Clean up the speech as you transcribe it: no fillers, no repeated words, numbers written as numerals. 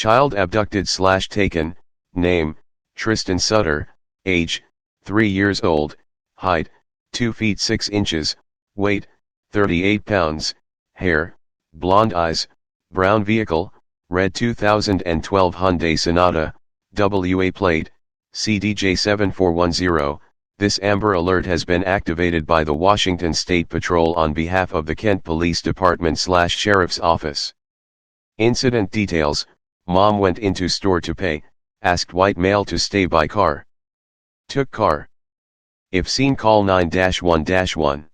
Child abducted/taken, name, Tristan Sutter, age, 3 years old, height, 2 feet 6 inches, weight, 38 pounds, hair, blonde eyes, brown vehicle, red 2012 Hyundai Sonata, WA plate, CDJ7410. This Amber Alert has been activated by the Washington State Patrol on behalf of the Kent Police Department/Sheriff's Office. Incident details: mom went into store to pay, asked white male to stay by car. Took car. If seen, call 9-1-1.